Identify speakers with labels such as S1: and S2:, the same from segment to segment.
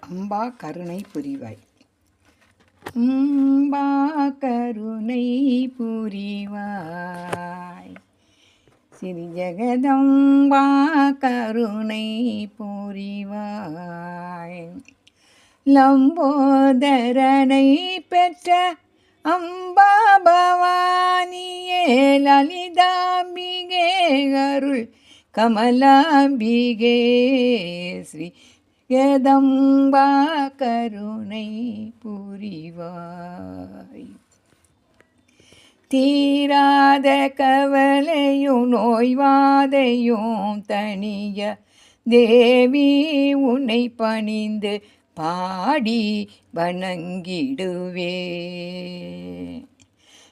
S1: அம்பா கருணை புரிவாய். அம்பா கருணை புரிவாய். ஸ்ரீ ஜெகதம்பா கருணை புரிவாய். லம்போதரனை பெற்ற அம்பா பவானியே லலிதாம்பிகே அருள் கமலாம்பிகே ஸ்ரீ ஜெகதம்பா கருணை புரிவாய். தீராத கவலையும் நோய்வாதையும் தனிய தேவி உன்னை பணிந்து பாடி வணங்கிடுவே.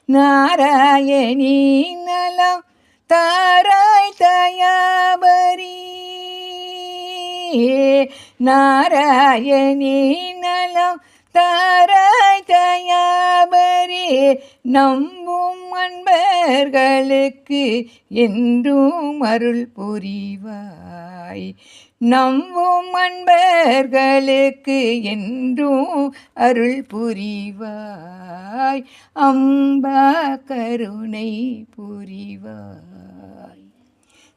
S1: நாராயணி நலம் தாராய் தயாபரி. நாராயணி நலம் தாராய் தயாபரி. நம்பும் அன்பர்களுக்கு என்றும் அருள் புரிவாய். நம்பும் அன்பர்களுக்கு என்றும் அருள் புரிவாய். அம்பா கருணை புரிவாய்.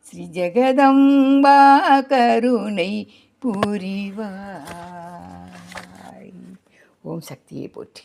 S1: ஸ்ரீ ஜெகதம்பா கருணை புரிவாய். ஓம் சக்தியை போற்றி.